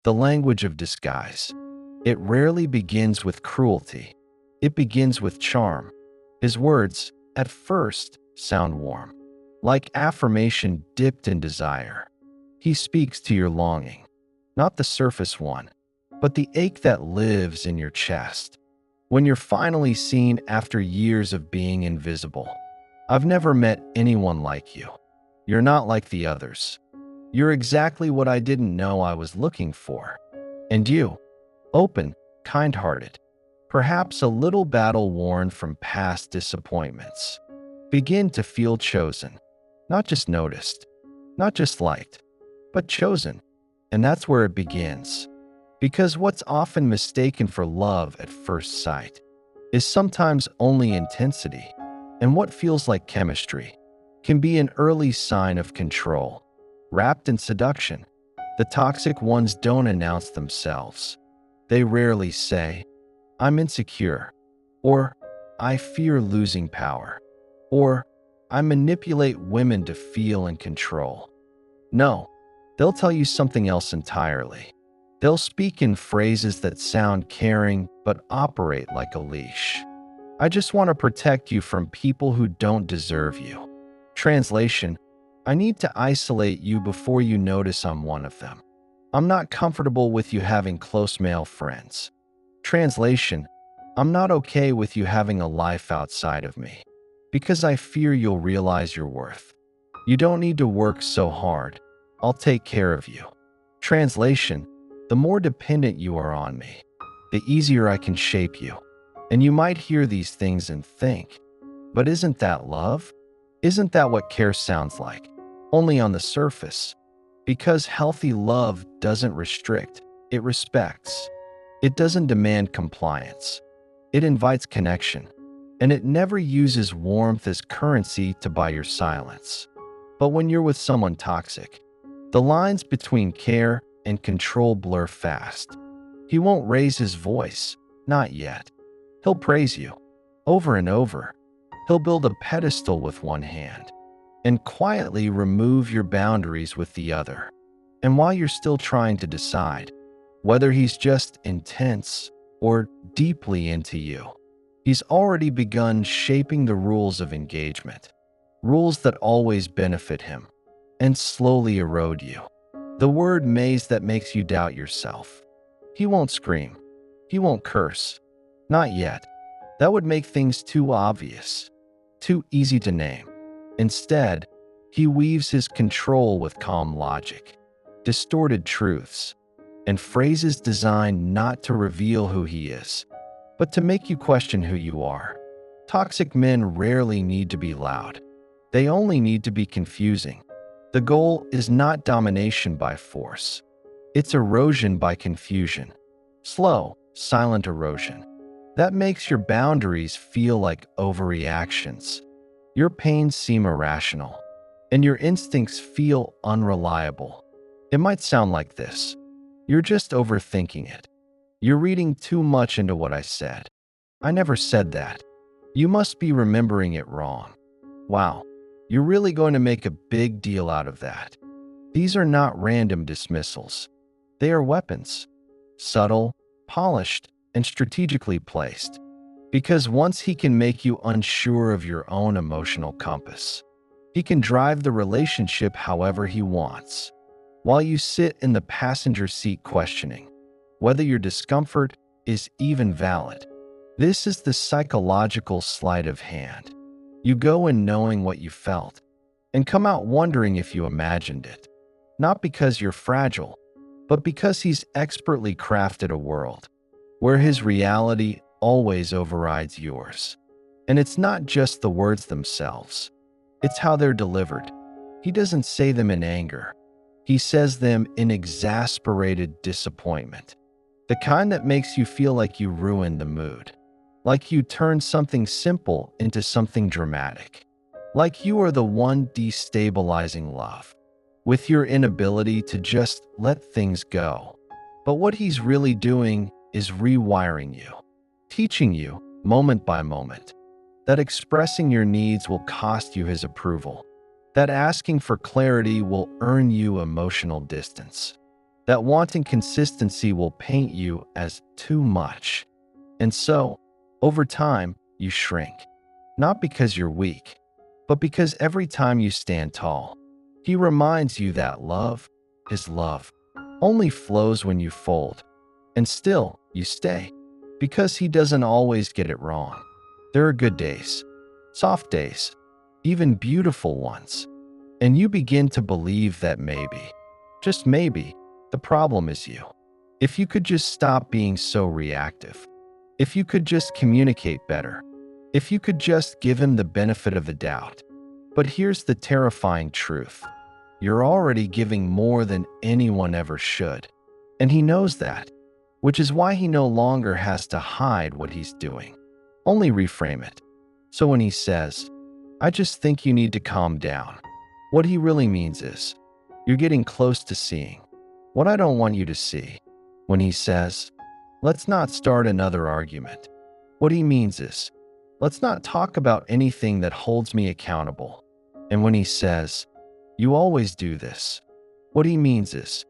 the language of disguise. It rarely begins with cruelty. It begins with charm. His words, at first, sound warm, like affirmation dipped in desire. He speaks to your longing, not the surface one, but the ache that lives in your chest. When you're finally seen after years of being invisible. I've never met anyone like you. You're not like the others. You're exactly what I didn't know I was looking for. And you, open, kind-hearted, perhaps a little battle-worn from past disappointments, begin to feel chosen, not just noticed, not just liked, but chosen. And that's where it begins. Because what's often mistaken for love at first sight is sometimes only intensity, and what feels like chemistry can be an early sign of control. Wrapped in seduction, the toxic ones don't announce themselves. They rarely say, "I'm insecure," or "I fear losing power," or "I manipulate women to feel in control." No, they'll tell you something else entirely. They'll speak in phrases that sound caring but operate like a leash. "I just want to protect you from people who don't deserve you." Translation: I need to isolate you before you notice I'm one of them. I'm not comfortable with you having close male friends. Translation: I'm not okay with you having a life outside of me, because I fear you'll realize your worth. You don't need to work so hard. I'll take care of you. Translation: the more dependent you are on me, the easier I can shape you. And you might hear these things and think, but isn't that love? Isn't that what care sounds like? Only on the surface. Because healthy love doesn't restrict, it respects. It doesn't demand compliance. It invites connection. And it never uses warmth as currency to buy your silence. But when you're with someone toxic, the lines between care and control blur fast. He won't raise his voice, not yet. He'll praise you, over and over. He'll build a pedestal with one hand, and quietly remove your boundaries with the other. And while you're still trying to decide whether he's just intense or deeply into you, he's already begun shaping the rules of engagement, rules that always benefit him and slowly erode you. The word maze that makes you doubt yourself. He won't scream. He won't curse. Not yet. That would make things too obvious, too easy to name. Instead, he weaves his control with calm logic, distorted truths, and phrases designed not to reveal who he is, but to make you question who you are. Toxic men rarely need to be loud. They only need to be confusing. The goal is not domination by force. It's erosion by confusion. Slow, silent erosion. That makes your boundaries feel like overreactions. Your pains seem irrational, and your instincts feel unreliable. It might sound like this. You're just overthinking it. You're reading too much into what I said. I never said that. You must be remembering it wrong. Wow, you're really going to make a big deal out of that. These are not random dismissals. They are weapons. Subtle, polished, and strategically placed. Because once he can make you unsure of your own emotional compass, he can drive the relationship however he wants, while you sit in the passenger seat questioning whether your discomfort is even valid. This is the psychological sleight of hand. You go in knowing what you felt, and come out wondering if you imagined it. Not because you're fragile, but because he's expertly crafted a world where his reality always overrides yours. And it's not just the words themselves. It's how they're delivered. He doesn't say them in anger. He says them in exasperated disappointment. The kind that makes you feel like you ruined the mood. Like you turned something simple into something dramatic. Like you are the one destabilizing love, with your inability to just let things go. But what he's really doing is rewiring you, teaching you, moment by moment, that expressing your needs will cost you his approval, that asking for clarity will earn you emotional distance, that wanting consistency will paint you as too much. And so, over time, you shrink. Not because you're weak, but because every time you stand tall, he reminds you that love, his love, only flows when you fold. And still, you stay. Because he doesn't always get it wrong. There are good days, soft days, even beautiful ones. And you begin to believe that maybe, just maybe, the problem is you. If you could just stop being so reactive. If you could just communicate better. If you could just give him the benefit of the doubt. But here's the terrifying truth. You're already giving more than anyone ever should. And he knows that, which is why he no longer has to hide what he's doing. Only reframe it. So when he says, I just think you need to calm down, what he really means is, you're getting close to seeing what I don't want you to see. When he says, let's not start another argument, what he means is, let's not talk about anything that holds me accountable. And when he says, you always do this, what he means is,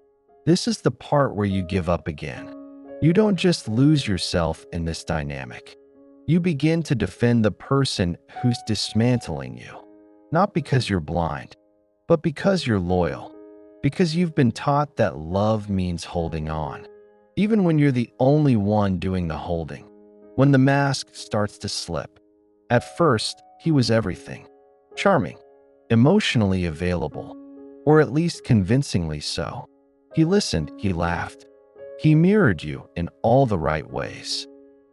this is the part where you give up again. You don't just lose yourself in this dynamic. You begin to defend the person who's dismantling you. Not because you're blind, but because you're loyal. Because you've been taught that love means holding on. Even when you're the only one doing the holding. When the mask starts to slip. At first, he was everything. Charming. Emotionally available. Or at least convincingly so. He listened, he laughed. He mirrored you in all the right ways.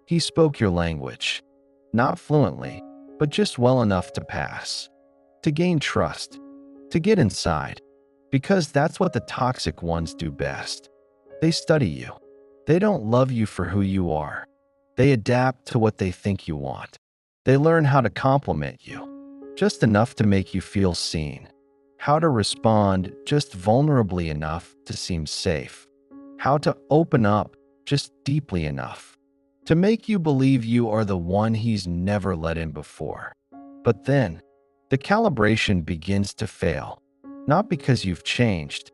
He spoke your language. Not fluently, but just well enough to pass. To gain trust. To get inside. Because that's what the toxic ones do best. They study you. They don't love you for who you are. They adapt to what they think you want. They learn how to compliment you. Just enough to make you feel seen. How to respond just vulnerably enough to seem safe. How to open up just deeply enough to make you believe you are the one he's never let in before. But then, the calibration begins to fail. Not because you've changed,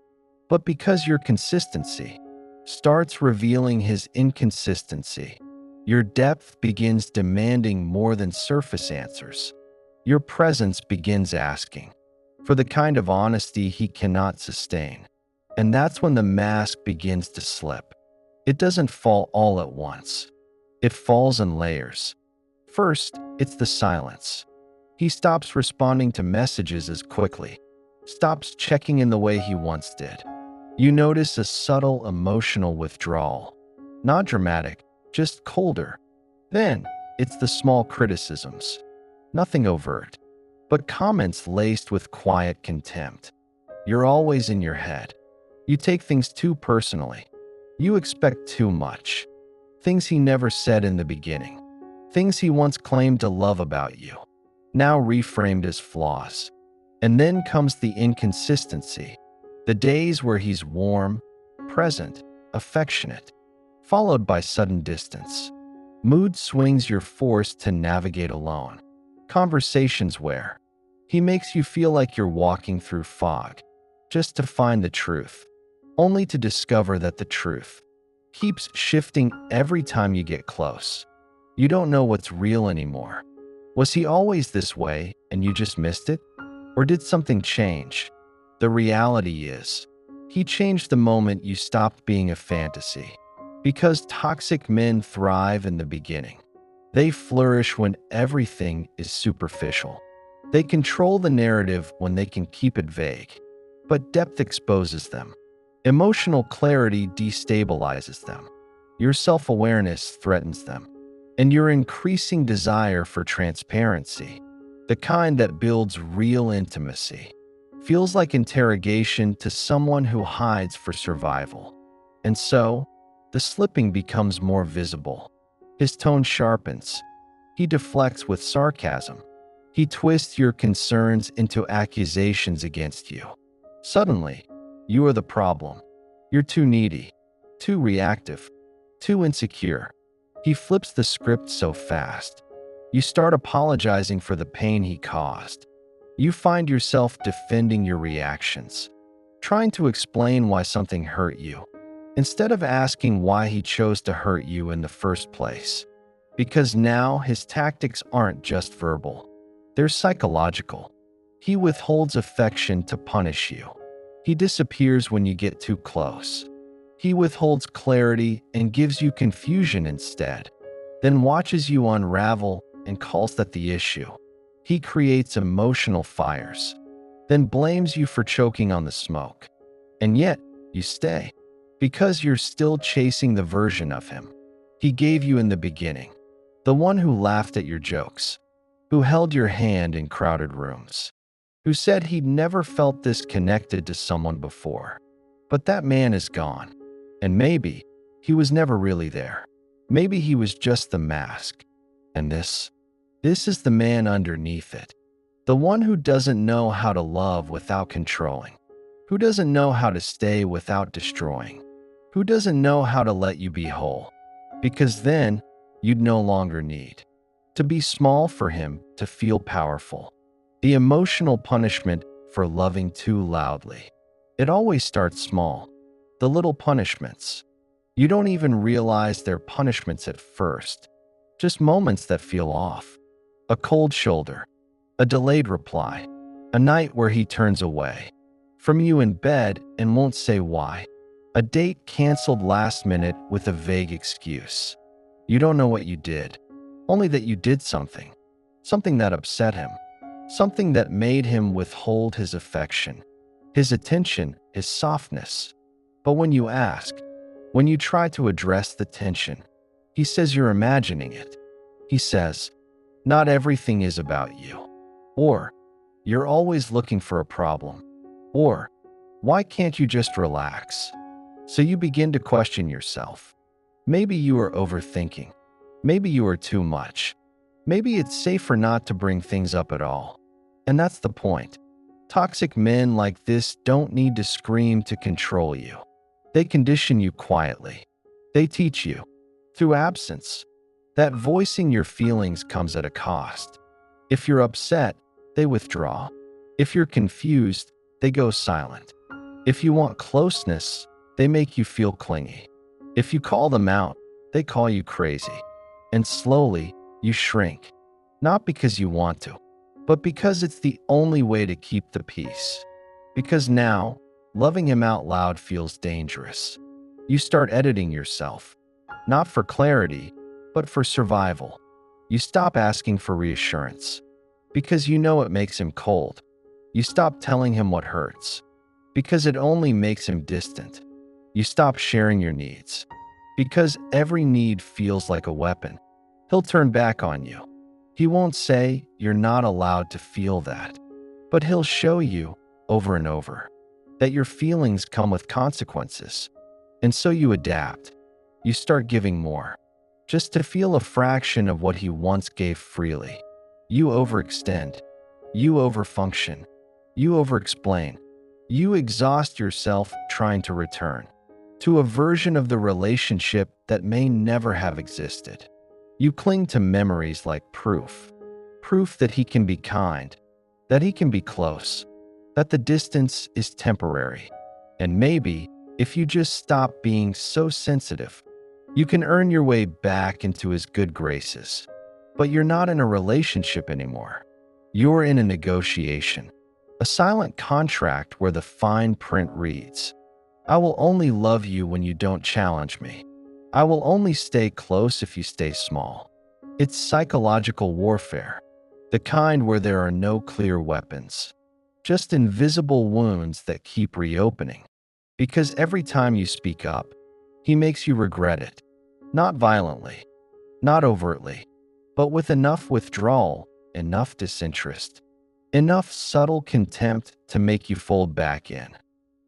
but because your consistency starts revealing his inconsistency. Your depth begins demanding more than surface answers. Your presence begins asking for the kind of honesty he cannot sustain. And that's when the mask begins to slip. It doesn't fall all at once. It falls in layers. First, it's the silence. He stops responding to messages as quickly, stops checking in the way he once did. You notice a subtle emotional withdrawal. Not dramatic, just colder. Then, it's the small criticisms. Nothing overt, but comments laced with quiet contempt. You're always in your head. You take things too personally. You expect too much. Things he never said in the beginning. Things he once claimed to love about you. Now reframed as flaws. And then comes the inconsistency. The days where he's warm, present, affectionate, followed by sudden distance. Mood swings you're forced to navigate alone. Conversations where he makes you feel like you're walking through fog, just to find the truth, only to discover that the truth keeps shifting every time you get close. You don't know what's real anymore. Was he always this way and you just missed it? Or did something change? The reality is, he changed the moment you stopped being a fantasy. Because toxic men thrive in the beginning. They flourish when everything is superficial. They control the narrative when they can keep it vague. But depth exposes them. Emotional clarity destabilizes them. Your self-awareness threatens them. And your increasing desire for transparency, the kind that builds real intimacy, feels like interrogation to someone who hides for survival. And so, the slipping becomes more visible. His tone sharpens. He deflects with sarcasm. He twists your concerns into accusations against you. Suddenly, you are the problem. You're too needy, too reactive, too insecure. He flips the script so fast. You start apologizing for the pain he caused. You find yourself defending your reactions, trying to explain why something hurt you, instead of asking why he chose to hurt you in the first place. Because now his tactics aren't just verbal, they're psychological. He withholds affection to punish you. He disappears when you get too close. He withholds clarity and gives you confusion instead, then watches you unravel and calls that the issue. He creates emotional fires, then blames you for choking on the smoke. And yet, you stay, because you're still chasing the version of him he gave you in the beginning. The one who laughed at your jokes, who held your hand in crowded rooms, who said he'd never felt this connected to someone before. But that man is gone. And maybe he was never really there. Maybe he was just the mask. And this is the man underneath it. The one who doesn't know how to love without controlling, who doesn't know how to stay without destroying, who doesn't know how to let you be whole. Because then you'd no longer need to be small for him to feel powerful. The emotional punishment for loving too loudly. It always starts small. The little punishments. You don't even realize they're punishments at first. Just moments that feel off. A cold shoulder. A delayed reply. A night where he turns away from you in bed and won't say why. A date canceled last minute with a vague excuse. You don't know what you did. Only that you did something. Something that upset him. Something that made him withhold his affection, his attention, his softness. But when you ask, when you try to address the tension, he says you're imagining it. He says, not everything is about you. Or, you're always looking for a problem. Or, why can't you just relax? So you begin to question yourself. Maybe you are overthinking. Maybe you are too much. Maybe it's safer not to bring things up at all. And that's the point. Toxic men like this don't need to scream to control you. They condition you quietly. They teach you, through absence, that voicing your feelings comes at a cost. If you're upset, they withdraw. If you're confused, they go silent. If you want closeness, they make you feel clingy. If you call them out, they call you crazy. And slowly, you shrink. Not because you want to, but because it's the only way to keep the peace. Because now, loving him out loud feels dangerous. You start editing yourself, not for clarity, but for survival. You stop asking for reassurance, because you know it makes him cold. You stop telling him what hurts, because it only makes him distant. You stop sharing your needs, because every need feels like a weapon. He'll turn back on you. He won't say you're not allowed to feel that, but he'll show you over and over that your feelings come with consequences. And so you adapt. You start giving more, just to feel a fraction of what he once gave freely. You overextend. You overfunction. You overexplain. You exhaust yourself trying to return to a version of the relationship that may never have existed. You cling to memories like proof that he can be kind, that he can be close, that the distance is temporary. And maybe, if you just stop being so sensitive, you can earn your way back into his good graces. But you're not in a relationship anymore. You're in a negotiation, a silent contract where the fine print reads, I will only love you when you don't challenge me. I will only stay close if you stay small. It's psychological warfare, the kind where there are no clear weapons, just invisible wounds that keep reopening. Because every time you speak up, he makes you regret it. Not violently, not overtly, but with enough withdrawal, enough disinterest, enough subtle contempt to make you fold back in.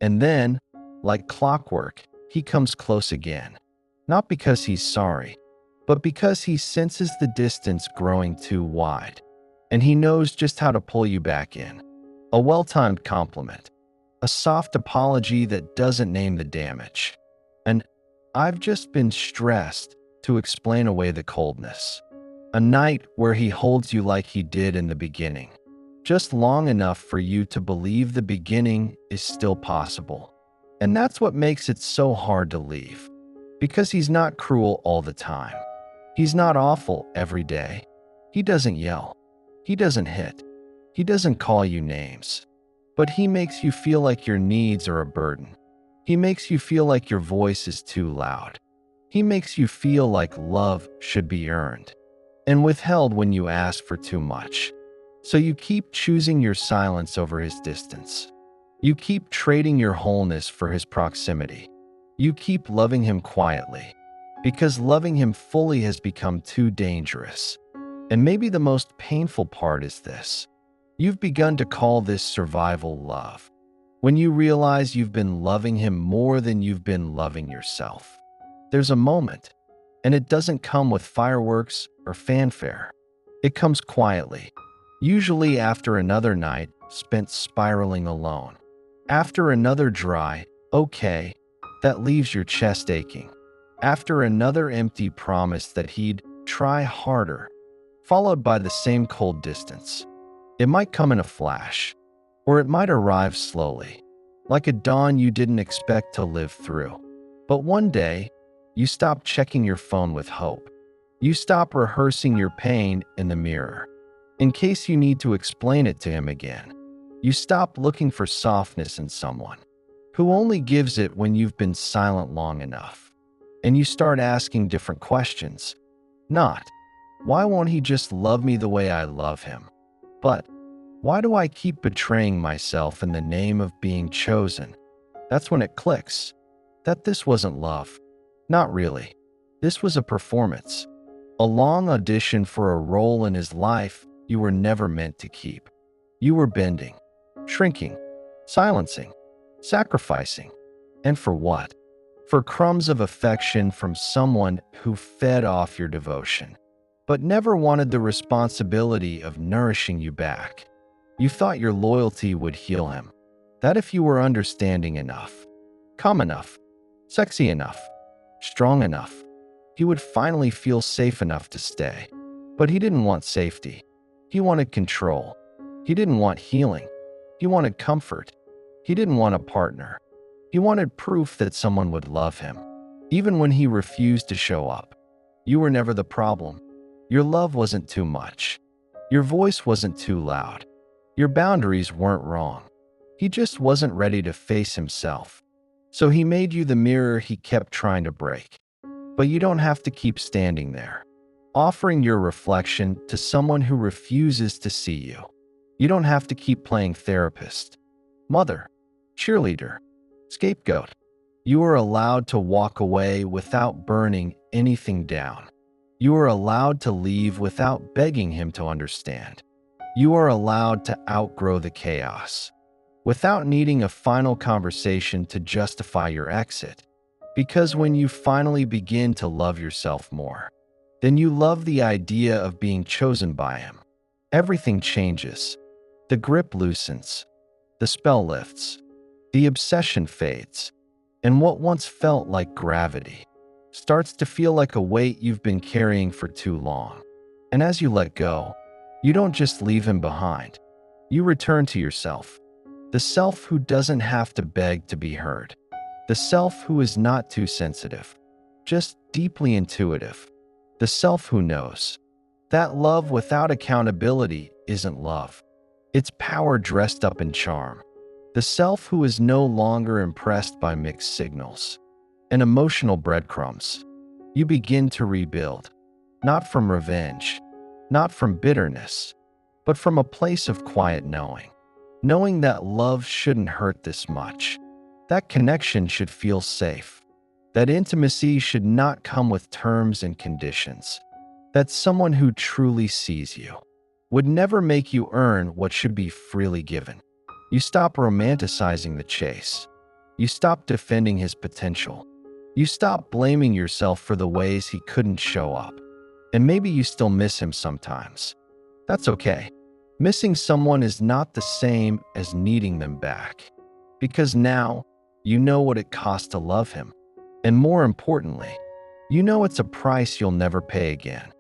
And then, like clockwork, he comes close again. Not because he's sorry, but because he senses the distance growing too wide. And he knows just how to pull you back in. A well-timed compliment. A soft apology that doesn't name the damage. And I've just been stressed to explain away the coldness. A night where he holds you like he did in the beginning. Just long enough for you to believe the beginning is still possible. And that's what makes it so hard to leave. Because he's not cruel all the time. He's not awful every day. He doesn't yell. He doesn't hit. He doesn't call you names. But he makes you feel like your needs are a burden. He makes you feel like your voice is too loud. He makes you feel like love should be earned and withheld when you ask for too much. So you keep choosing your silence over his distance. You keep trading your wholeness for his proximity. You keep loving him quietly because loving him fully has become too dangerous. And maybe the most painful part is this. You've begun to call this survival love when you realize you've been loving him more than you've been loving yourself. There's a moment, and it doesn't come with fireworks or fanfare. It comes quietly, usually after another night spent spiraling alone. After another dry, okay, that leaves your chest aching. After another empty promise that he'd try harder, followed by the same cold distance. It might come in a flash, or it might arrive slowly, like a dawn you didn't expect to live through. But one day, you stop checking your phone with hope. You stop rehearsing your pain in the mirror, in case you need to explain it to him again. You stop looking for softness in someone who only gives it when you've been silent long enough. And you start asking different questions. Not, why won't he just love me the way I love him? But, why do I keep betraying myself in the name of being chosen? That's when it clicks. That this wasn't love. Not really. This was a performance. A long audition for a role in his life you were never meant to keep. You were bending, shrinking, silencing, sacrificing. And for what? For crumbs of affection from someone who fed off your devotion, but never wanted the responsibility of nourishing you back. You thought your loyalty would heal him. That if you were understanding enough, calm enough, sexy enough, strong enough, he would finally feel safe enough to stay. But he didn't want safety. He wanted control. He didn't want healing. He wanted comfort. He didn't want a partner. He wanted proof that someone would love him, even when he refused to show up. You were never the problem. Your love wasn't too much. Your voice wasn't too loud. Your boundaries weren't wrong. He just wasn't ready to face himself. So he made you the mirror he kept trying to break. But you don't have to keep standing there, offering your reflection to someone who refuses to see you. You don't have to keep playing therapist, mother, cheerleader, scapegoat. You are allowed to walk away without burning anything down. You are allowed to leave without begging him to understand. You are allowed to outgrow the chaos without needing a final conversation to justify your exit. Because when you finally begin to love yourself more, then you love the idea of being chosen by him. Everything changes. The grip loosens. The spell lifts. The obsession fades. And what once felt like gravity starts to feel like a weight you've been carrying for too long. And as you let go, you don't just leave him behind. You return to yourself. The self who doesn't have to beg to be heard. The self who is not too sensitive, just deeply intuitive. The self who knows that love without accountability isn't love. It's power dressed up in charm. The self who is no longer impressed by mixed signals and emotional breadcrumbs. You begin to rebuild, not from revenge, not from bitterness, but from a place of quiet knowing. Knowing that love shouldn't hurt this much. That connection should feel safe. That intimacy should not come with terms and conditions. That someone who truly sees you would never make you earn what should be freely given. You stop romanticizing the chase. You stop defending his potential. You stop blaming yourself for the ways he couldn't show up. And maybe you still miss him sometimes. That's okay. Missing someone is not the same as needing them back. Because now, you know what it costs to love him. And more importantly, you know it's a price you'll never pay again.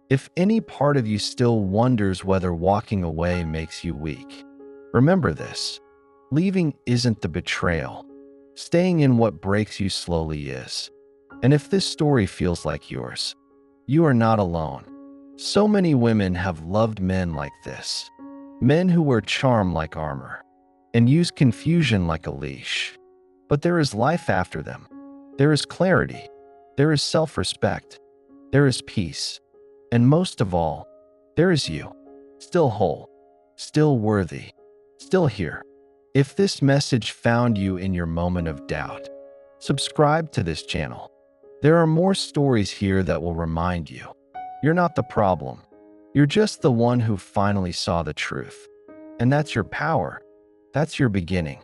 If any part of you still wonders whether walking away makes you weak, remember this. Leaving isn't the betrayal. Staying in what breaks you slowly is. And if this story feels like yours, you are not alone. So many women have loved men like this. Men who wear charm like armor and use confusion like a leash. But there is life after them. There is clarity. There is self-respect. There is peace. And most of all, there is you. Still whole. Still worthy. Still here. If this message found you in your moment of doubt, subscribe to this channel. There are more stories here that will remind you. You're not the problem. You're just the one who finally saw the truth. And that's your power. That's your beginning.